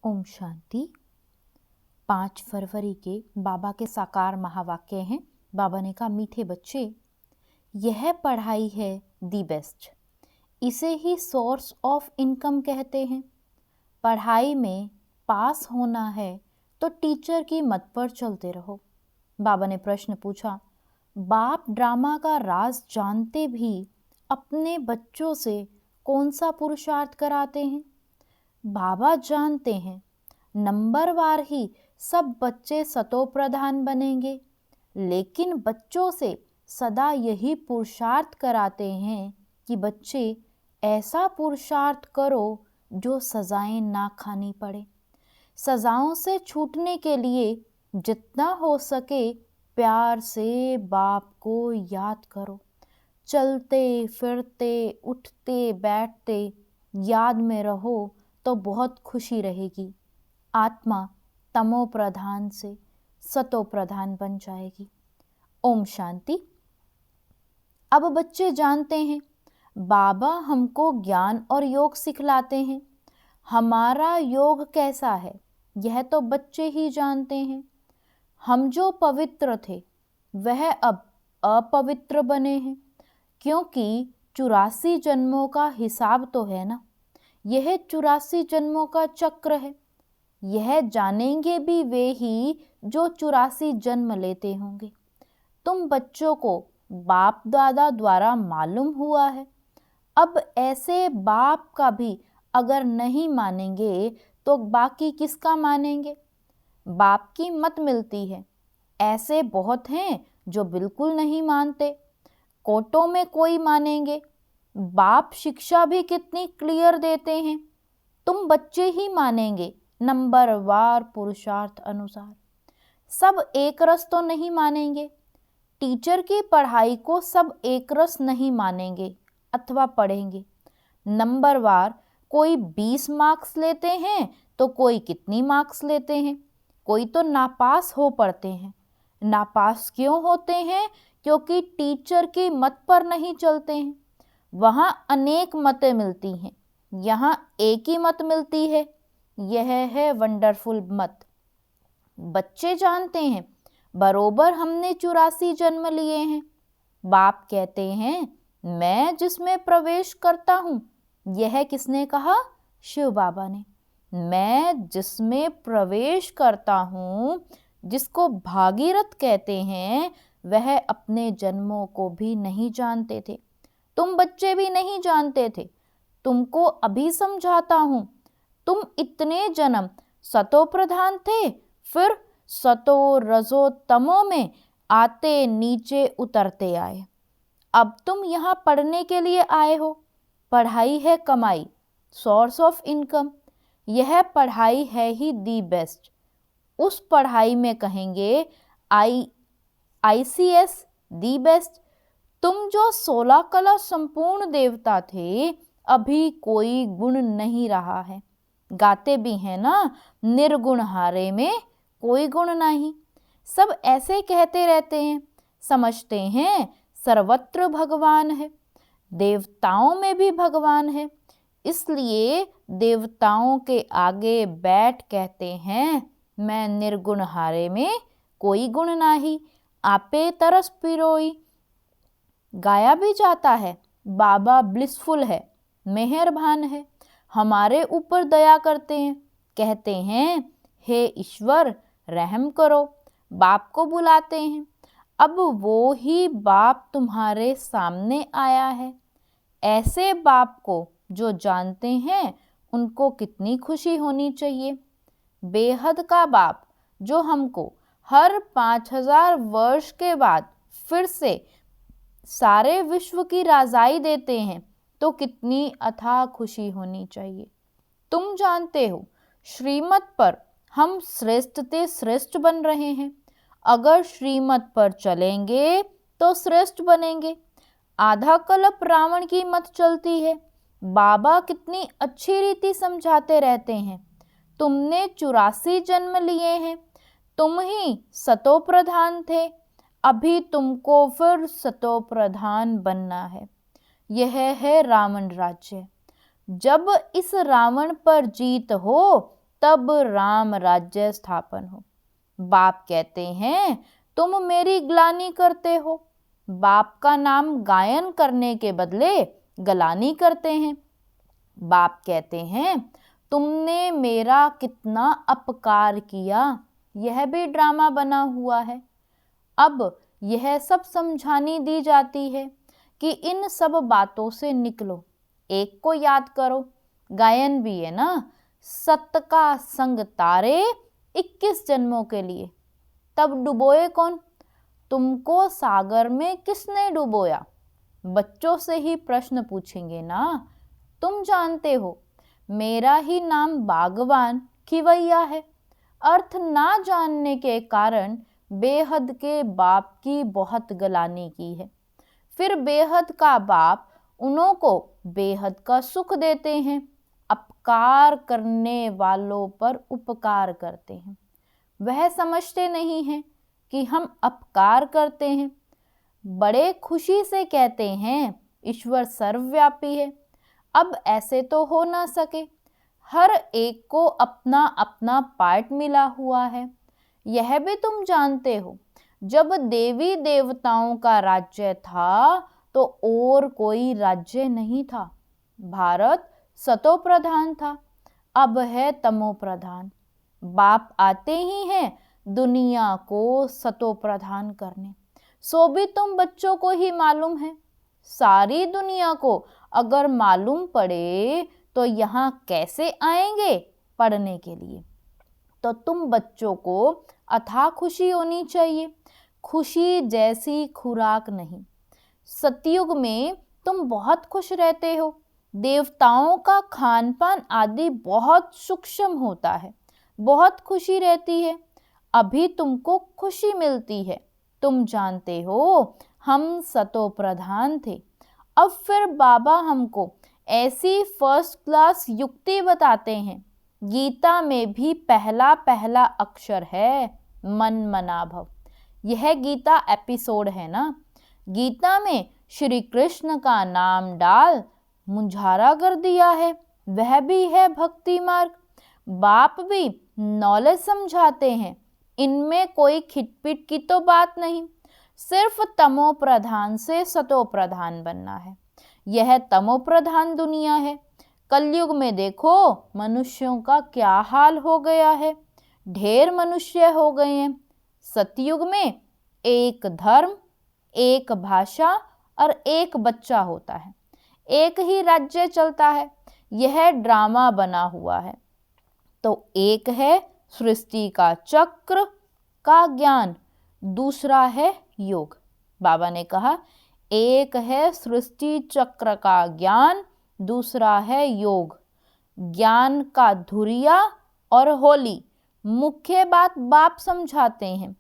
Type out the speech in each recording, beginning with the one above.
ओम शांति। 5 फरवरी के बाबा के साकार महावाक्य हैं। बाबा ने कहा, मीठे बच्चे, यह पढ़ाई है दी बेस्ट। इसे ही सोर्स ऑफ इनकम कहते हैं। पढ़ाई में पास होना है तो टीचर की मत पर चलते रहो। बाबा ने प्रश्न पूछा, बाप ड्रामा का राज जानते भी अपने बच्चों से कौन सा पुरुषार्थ कराते हैं? बाबा जानते हैं नंबरवार ही सब बच्चे सतो प्रधान बनेंगे, लेकिन बच्चों से सदा यही पुरुषार्थ कराते हैं कि बच्चे ऐसा पुरुषार्थ करो जो सजाएं ना खानी पड़े। सजाओं से छूटने के लिए जितना हो सके प्यार से बाप को याद करो। चलते फिरते उठते बैठते याद में रहो तो बहुत खुशी रहेगी। आत्मा तमो प्रधान से सतो प्रधान बन जाएगी। ओम शांति। अब बच्चे जानते हैं बाबा हमको ज्ञान और योग सिखलाते हैं। हमारा योग कैसा है यह तो बच्चे ही जानते हैं। हम जो पवित्र थे वह अब अपवित्र बने हैं, क्योंकि 84 जन्मों का हिसाब तो है ना। यह 84 जन्मों का चक्र है। यह जानेंगे भी वे ही जो 84 जन्म लेते होंगे। तुम बच्चों को बाप दादा द्वारा मालूम हुआ है। अब ऐसे बाप का भी अगर नहीं मानेंगे तो बाकी किसका मानेंगे? बाप की मत मिलती है। ऐसे बहुत हैं जो बिल्कुल नहीं मानते। कोटों में कोई मानेंगे। बाप शिक्षा भी कितनी क्लियर देते हैं। तुम बच्चे ही मानेंगे नंबरवार पुरुषार्थ अनुसार। सब एक रस तो नहीं मानेंगे। टीचर की पढ़ाई को सब एक रस नहीं मानेंगे अथवा पढ़ेंगे। नंबरवार कोई 20 मार्क्स लेते हैं तो कोई कितनी मार्क्स लेते हैं। कोई तो नापास हो पड़ते हैं। नापास क्यों होते हैं? क्योंकि टीचर की मत पर नहीं चलते हैं। वहाँ अनेक मतें मिलती हैं, यहाँ एक ही मत मिलती है। यह है वंडरफुल मत। बच्चे जानते हैं बरोबर हमने 84 जन्म लिए हैं। बाप कहते हैं मैं जिसमें प्रवेश करता हूँ। यह किसने कहा? शिव बाबा ने। मैं जिसमें प्रवेश करता हूँ, जिसको भागीरथ कहते हैं, वह अपने जन्मों को भी नहीं जानते थे। तुम बच्चे भी नहीं जानते थे। तुमको अभी समझाता हूँ। तुम इतने जन्म सतो प्रधान थे, फिर सतो रजो तमो में आते नीचे उतरते आए। अब तुम यहाँ पढ़ने के लिए आए हो। पढ़ाई है कमाई, सोर्स ऑफ इनकम। यह पढ़ाई है ही दी बेस्ट। उस पढ़ाई में कहेंगे ICS दी बेस्ट। तुम जो 16 कला संपूर्ण देवता थे, अभी कोई गुण नहीं रहा है। गाते भी हैं ना, निर्गुण हारे में कोई गुण नहीं। सब ऐसे कहते रहते हैं, समझते हैं सर्वत्र भगवान है। देवताओं में भी भगवान है। इसलिए देवताओं के आगे बैठ कहते हैं मैं निर्गुण हारे में कोई गुण नाही, आपे तरस पिरोई। गाया भी जाता है बाबा ब्लिसफुल है, मेहरबान है, हमारे ऊपर दया करते हैं। कहते हैं हे ईश्वर रहम करो। बाप को बुलाते हैं। अब वो ही बाप तुम्हारे सामने आया है। ऐसे बाप को जो जानते हैं उनको कितनी खुशी होनी चाहिए। बेहद का बाप जो हमको हर 5000 वर्ष के बाद फिर से सारे विश्व की राजाई देते हैं तो कितनी अथाह खुशी होनी चाहिए। तुम जानते हो श्रीमत पर हम श्रेष्ठ ते श्रेष्ठ बन रहे हैं। अगर श्रीमत पर चलेंगे तो श्रेष्ठ बनेंगे। आधा कल्प रावण की मत चलती है। बाबा कितनी अच्छी रीति समझाते रहते हैं। तुमने 84 जन्म लिए हैं। तुम ही सतो प्रधान थे, अभी तुमको फिर सतो प्रधान बनना है। यह है रावण राज्य। जब इस रावण पर जीत हो तब राम राज्य स्थापन हो। बाप कहते हैं तुम मेरी ग्लानि करते हो। बाप का नाम गायन करने के बदले गलानी करते हैं। बाप कहते हैं तुमने मेरा कितना अपकार किया। यह भी ड्रामा बना हुआ है। अब यह सब समझानी दी जाती है कि इन सब बातों से निकलो, एक को याद करो। गायन भी है ना, सत का संग तारे 21 जन्मों के लिए। तब डुबोए कौन? तुमको सागर में किसने डुबोया? बच्चों से ही प्रश्न पूछेंगे ना। तुम जानते हो मेरा ही नाम बागवान खिवैया है। अर्थ ना जानने के कारण बेहद के बाप की बहुत गलानी की है। फिर बेहद का बाप उन्हों को बेहद का सुख देते हैं। अपकार करने वालों पर उपकार करते हैं। वह समझते नहीं हैं कि हम अपकार करते हैं। बड़े खुशी से कहते हैं ईश्वर सर्वव्यापी है। अब ऐसे तो हो ना सके। हर एक को अपना अपना पार्ट मिला हुआ है। यह भी तुम जानते हो जब देवी देवताओं का राज्य था तो और कोई राज्य नहीं था। भारत सतो प्रधान था, अब है तमो प्रधान। बाप आते ही हैं दुनिया को सतो प्रधान करने। सो भी तुम बच्चों को ही मालूम है। सारी दुनिया को अगर मालूम पड़े तो यहाँ कैसे आएंगे पढ़ने के लिए? तो तुम बच्चों को अथाह खुशी होनी चाहिए। खुशी जैसी खुराक नहीं। सतयुग में तुम बहुत खुश रहते हो। देवताओं का खान पान आदि बहुत सूक्ष्म होता है। बहुत खुशी रहती है। अभी तुमको खुशी मिलती है। तुम जानते हो हम सतो प्रधान थे। अब फिर बाबा हमको ऐसी फर्स्ट क्लास युक्ति बताते हैं। गीता में भी पहला पहला अक्षर है मन मना भव। यह गीता एपिसोड है ना। गीता में श्री कृष्ण का नाम डाल मुंझारा कर दिया है। वह भी है भक्ति मार्ग। बाप भी नॉलेज समझाते हैं। इनमें कोई खिटपिट की तो बात नहीं। सिर्फ तमो प्रधान से सतो प्रधान बनना है। यह तमो प्रधान दुनिया है। कलयुग में देखो मनुष्यों का क्या हाल हो गया है। ढेर मनुष्य हो गए हैं। सतयुग में एक धर्म, एक भाषा और एक बच्चा होता है। एक ही राज्य चलता है। यह ड्रामा बना हुआ है। तो एक है सृष्टि का चक्र का ज्ञान, दूसरा है योग। बाबा ने कहा एक है सृष्टि चक्र का ज्ञान, दूसरा है योग। ज्ञान का धुरिया और होली मुख्य बात बाप समझाते हैं।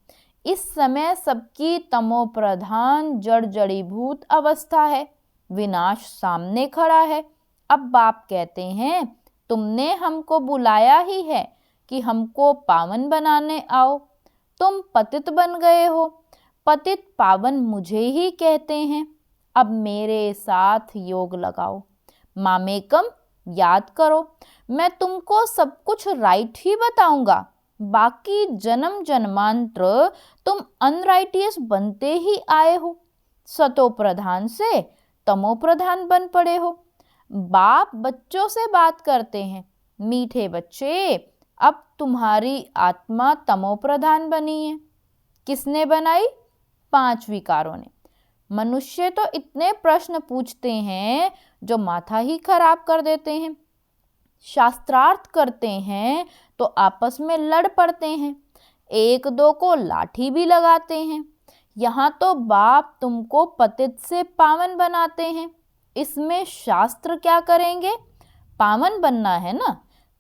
इस समय सबकी तमो प्रधान जड़ जड़ीभूत अवस्था है। विनाश सामने खड़ा है। अब बाप कहते हैं तुमने हमको बुलाया ही है कि हमको पावन बनाने आओ। तुम पतित बन गए हो। पतित पावन मुझे ही कहते हैं। अब मेरे साथ योग लगाओ। मामेकम याद करो। मैं तुमको सब कुछ राइट ही बताऊंगा। बाकी जन्म जन्मांतर तुम अनराइटियस बनते ही आए हो। सतो प्रधान से तमो प्रधान बन पड़े हो। बाप बच्चों से बात करते हैं। मीठे बच्चे, अब तुम्हारी आत्मा तमो प्रधान बनी है। किसने बनाई? 5 विकारों ने। मनुष्य तो इतने प्रश्न पूछते हैं जो माथा ही खराब कर देते हैं। शास्त्रार्थ करते हैं तो आपस में लड़ पड़ते हैं। एक दो को लाठी भी लगाते हैं। यहाँ तो बाप तुमको पतित से पावन बनाते हैं। इसमें शास्त्र क्या करेंगे? पावन बनना है ना।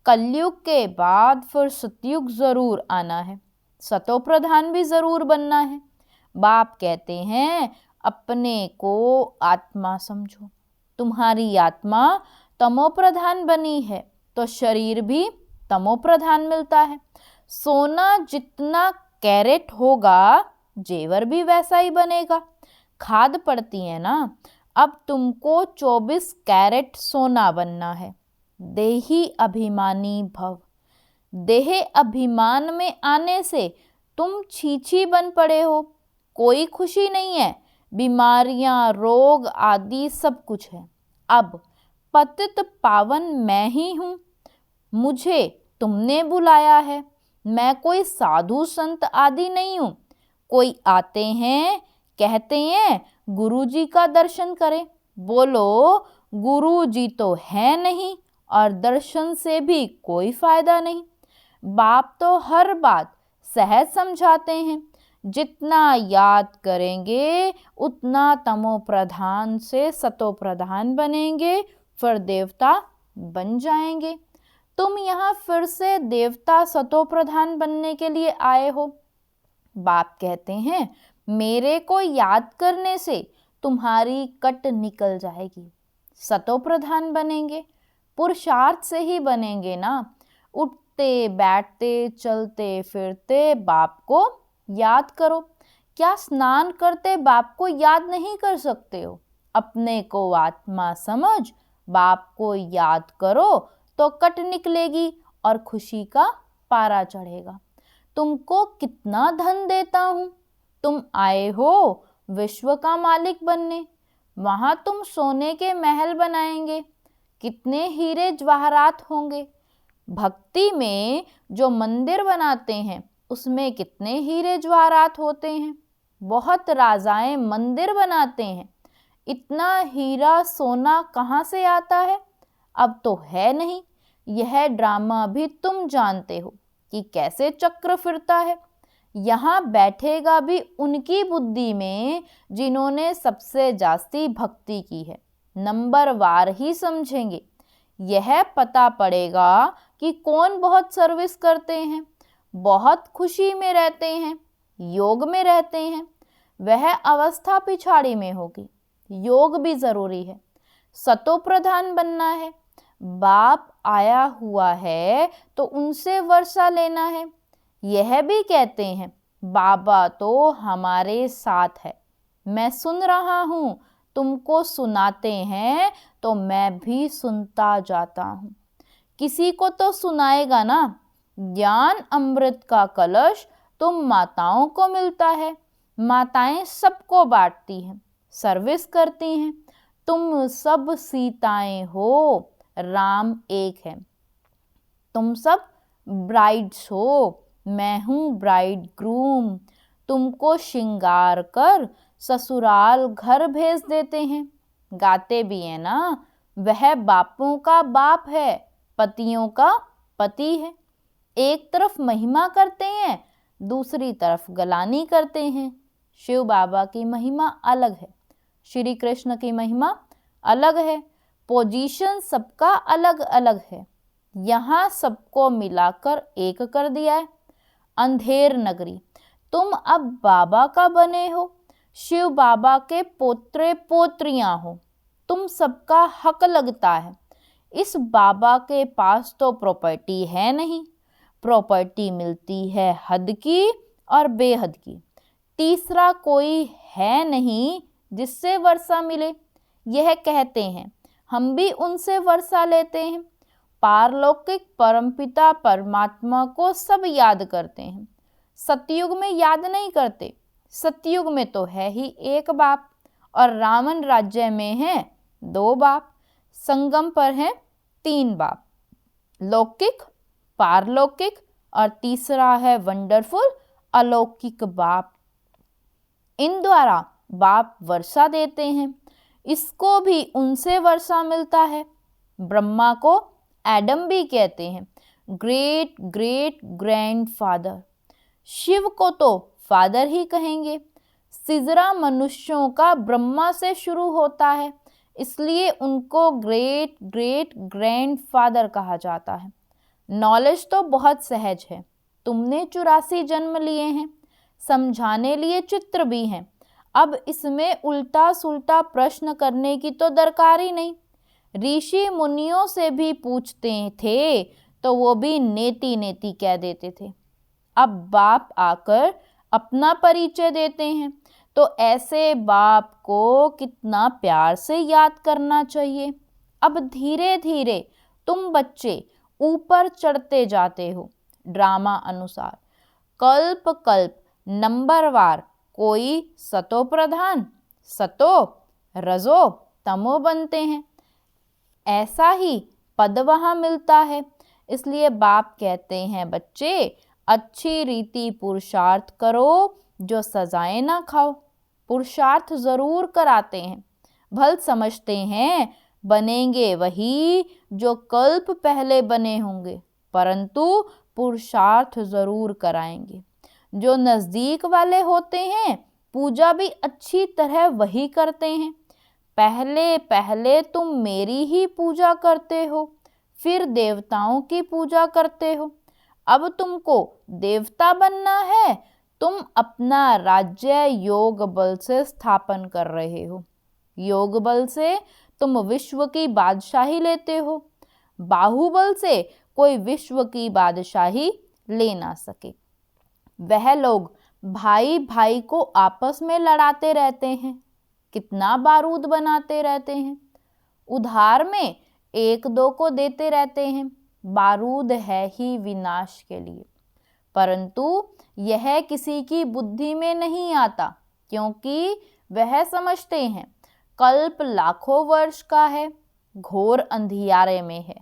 कलयुग के बाद फिर सतयुग जरूर आना है। सतो प्रधान भी जरूर बनना है। बाप कहते हैं अपने को आत्मा समझो। तुम्हारी आत्मा तमो प्रधान बनी है तो शरीर भी तमो प्रधान मिलता है। सोना जितना कैरेट होगा जेवर भी वैसा ही बनेगा। खाद पड़ती है ना। अब तुमको 24 कैरेट सोना बनना है। देही अभिमानी भव। देह अभिमान में आने से तुम छीछी बन पड़े हो। कोई खुशी नहीं है, बीमारियां, रोग आदि सब कुछ है। अब पतित पावन मैं ही हूँ, मुझे तुमने बुलाया है। मैं कोई साधु संत आदि नहीं हूँ। कोई आते हैं, कहते हैं गुरुजी का दर्शन करें। बोलो, गुरुजी तो है नहीं और दर्शन से भी कोई फायदा नहीं। बाप तो हर बात सहज समझाते हैं। जितना याद करेंगे उतना तमो प्रधान से सतो प्रधान बनेंगे, फिर देवता बन जाएंगे। तुम यहाँ फिर से देवता सतो प्रधान बनने के लिए आए हो। बाप कहते हैं, मेरे को याद करने से तुम्हारी कट निकल जाएगी। सतो प्रधान बनेंगे, पुरुषार्थ से ही बनेंगे ना। उठते बैठते चलते फिरते बाप को याद करो। क्या स्नान करते बाप को याद नहीं कर सकते हो? अपने को आत्मा समझ बाप को याद करो तो कट निकलेगी और खुशी का पारा चढ़ेगा। तुमको कितना धन देता हूँ, तुम आए हो विश्व का मालिक बनने। वहां तुम सोने के महल बनाएंगे, कितने हीरे जवाहरात होंगे। भक्ति में जो मंदिर बनाते हैं उसमें कितने हीरे जवाहरात होते हैं। बहुत राजाएं मंदिर बनाते हैं, इतना हीरा सोना कहाँ से आता है? अब तो है नहीं। यह ड्रामा भी तुम जानते हो कि कैसे चक्र फिरता है। यहाँ बैठेगा भी उनकी बुद्धि में जिन्होंने सबसे जास्ती भक्ति की है। नंबरवार ही समझेंगे। यह पता पड़ेगा कि कौन बहुत सर्विस करते हैं, बहुत खुशी में रहते हैं, योग में रहते हैं। वह अवस्था पिछाड़ी में होगी। योग भी जरूरी है। सतो प्रधान बनना है। बाप आया हुआ है तो उनसे वर्षा लेना है। यह भी कहते हैं, बाबा तो हमारे साथ है। मैं सुन रहा हूँ, तुमको सुनाते हैं तो मैं भी सुनता जाता हूँ। किसी को तो सुनाएगा ना। ज्ञान अमृत का कलश तुम माताओं को मिलता है। माताएं सबको बांटती हैं, सर्विस करती हैं। तुम सब सीताएं हो, राम एक है। तुम सब ब्राइड्स हो, मैं हूँ ब्राइड ग्रूम। तुमको श्रृंगार कर ससुराल घर भेज देते हैं। गाते भी है ना, वह बापों का बाप है, पतियों का पति है। एक तरफ महिमा करते हैं, दूसरी तरफ गलानी करते हैं। शिव बाबा की महिमा अलग है, श्री कृष्ण की महिमा अलग है। पोजीशन सबका अलग अलग है। यहाँ सबको मिलाकर एक कर दिया है। अंधेर नगरी, तुम अब बाबा का बने हो, शिव बाबा के पोत्रे पोत्रियां हो। तुम सबका हक लगता है। इस बाबा के पास तो प्रॉपर्टी है नहीं। प्रॉपर्टी मिलती है हद की और बेहद की। तीसरा कोई है नहीं जिससे वर्षा मिले। यह कहते हैं, हम भी उनसे वर्षा लेते हैं। पारलौकिक परमपिता परमात्मा को सब याद करते हैं। सतयुग में याद नहीं करते। सतयुग में तो है ही एक बाप और रावण राज्य में है 2 बाप। संगम पर है 3 बाप, लौकिक, पारलौकिक और तीसरा है वंडरफुल अलौकिक बाप। इन द्वारा बाप वर्षा देते हैं। इसको भी उनसे वर्षा मिलता है। ब्रह्मा को एडम भी कहते हैं, ग्रेट ग्रेट ग्रैंडफादर। शिव को तो फादर ही कहेंगे। सिजरा मनुष्यों का ब्रह्मा से शुरू होता है, इसलिए उनको ग्रेट ग्रेट ग्रैंडफादर कहा जाता है। नॉलेज तो बहुत सहज है। तुमने 84 जन्म लिए हैं, समझाने लिए चित्र भी हैं। अब इसमें उल्टा सुल्टा प्रश्न करने की तो दरकार ही नहीं। ऋषि मुनियों से भी पूछते थे तो वो भी नेति नेति कह देते थे। अब बाप आकर अपना परिचय देते हैं तो ऐसे बाप को कितना प्यार से याद करना चाहिए। अब धीरे धीरे तुम बच्चे ऊपर चढ़ते जाते हो। ड्रामा अनुसार। कल्प कल्प नंबरवार कोई सतो प्रधान, सतो रजो तमो बनते हैं। ऐसा ही पद वहाँ मिलता है। इसलिए बाप कहते हैं बच्चे अच्छी रीति पुरुषार्थ करो, जो सजाएं ना खाओ। पुरुषार्थ जरूर कराते हैं, भल समझते हैं बनेंगे वही जो कल्प पहले बने होंगे, परंतु पुरुषार्थ जरूर कराएंगे। जो नजदीक वाले होते हैं पूजा भी अच्छी तरह वही करते हैं। पहले पहले तुम मेरी ही पूजा करते हो, फिर देवताओं की पूजा करते हो। अब तुमको देवता बनना है, तुम अपना राज्य योग बल से स्थापन कर रहे हो। योग बल से तुम विश्व की बादशाही लेते हो, बाहुबल से कोई विश्व की बादशाही ले ना सके। वह लोग भाई भाई को आपस में लड़ाते रहते हैं, कितना बारूद बनाते रहते हैं, उधार में एक दो को देते रहते हैं। बारूद है ही विनाश के लिए, परंतु यह किसी की बुद्धि में नहीं आता, क्योंकि वह समझते हैं कल्प लाखों वर्ष का है, घोर अंधियारे में है,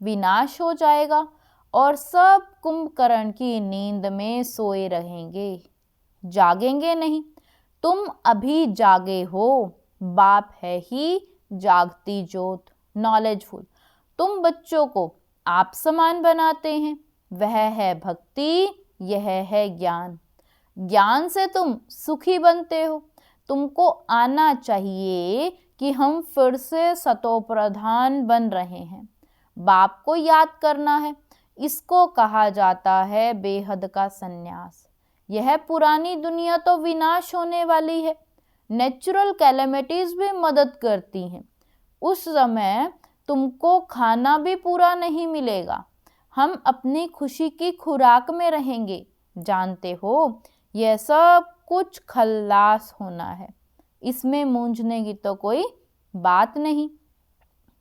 विनाश हो जाएगा और सब कुंभकर्ण की नींद में सोए रहेंगे, जागेंगे नहीं। तुम अभी जागे हो, बाप है ही जागती ज्योत, नॉलेजफुल। तुम बच्चों को आप समान बनाते हैं, वह है भक्ति, यह है ज्ञान। ज्ञान से तुम सुखी बनते हो। तुमको आना चाहिए कि हम फिर से सतो प्रधान बन रहे हैं, बाप को याद करना है। इसको कहा जाता है बेहद का संन्यास। यह पुरानी दुनिया तो विनाश होने वाली है, नेचुरल कैलेमिटीज भी मदद करती हैं। उस समय तुमको खाना भी पूरा नहीं मिलेगा, हम अपनी खुशी की खुराक में रहेंगे। जानते हो यह सब कुछ खल्लास होना है, इसमें मूंझने की तो कोई बात नहीं।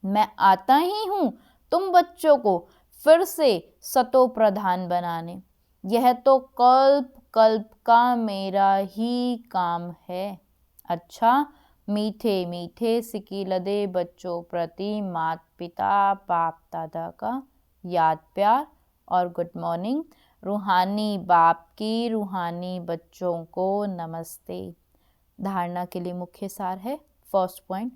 मैं आता ही हूँ तुम बच्चों को फिर से सतो प्रधान बनाने। यह तो कल्प कल्प का मेरा ही काम है। अच्छा, मीठे मीठे सिकीलदे बच्चों प्रति माता पिता बाप दादा का याद प्यार और गुड मॉर्निंग। रूहानी बाप की रूहानी बच्चों को नमस्ते। धारणा के लिए मुख्य सार है। फर्स्ट पॉइंट,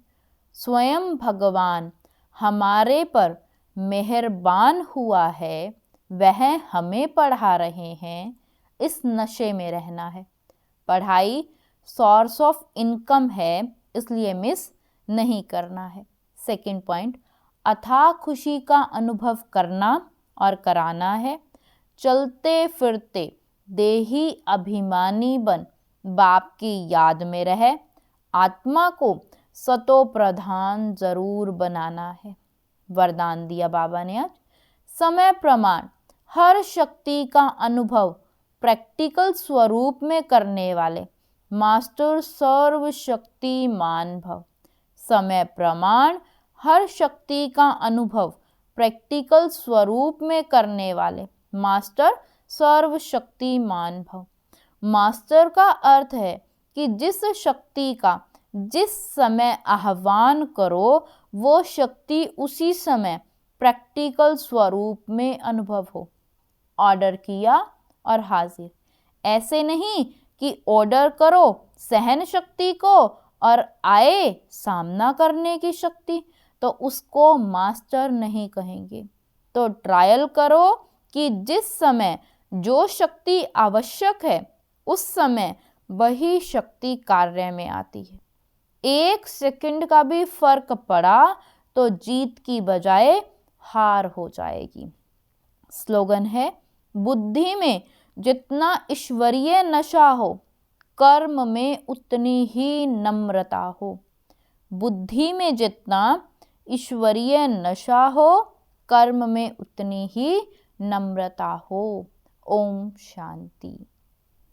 स्वयं भगवान हमारे पर मेहरबान हुआ है, वह हमें पढ़ा रहे हैं, इस नशे में रहना है। पढ़ाई सोर्स ऑफ इनकम है, इसलिए मिस नहीं करना है। सेकंड पॉइंट, अथाह खुशी का अनुभव करना और कराना है। चलते फिरते देही अभिमानी बन बाप की याद में रहे। आत्मा को सतो प्रधान जरूर बनाना है। वरदान दिया बाबा ने आज। समय प्रमाण हर शक्ति का अनुभव प्रैक्टिकल स्वरूप में करने वाले मास्टर सर्वशक्तिमान भव। समय प्रमाण हर शक्ति का अनुभव प्रैक्टिकल स्वरूप में करने वाले मास्टर सर्वशक्तिमान भव। मास्टर का अर्थ है कि जिस शक्ति का जिस समय आह्वान करो, वो शक्ति उसी समय प्रैक्टिकल स्वरूप में अनुभव हो। ऑर्डर किया और हाजिर। ऐसे नहीं कि ऑर्डर करो सहन शक्ति को और आए सामना करने की शक्ति, तो उसको मास्टर नहीं कहेंगे। तो ट्रायल करो कि जिस समय जो शक्ति आवश्यक है उस समय वही शक्ति कार्य में आती है। 1 सेकंड का भी फर्क पड़ा तो जीत की बजाय हार हो जाएगी। स्लोगन है, बुद्धि में जितना ईश्वरीय नशा हो, कर्म में उतनी ही नम्रता हो। बुद्धि में जितना ईश्वरीय नशा हो, कर्म में उतनी ही नम्रता हो। ओम शांति।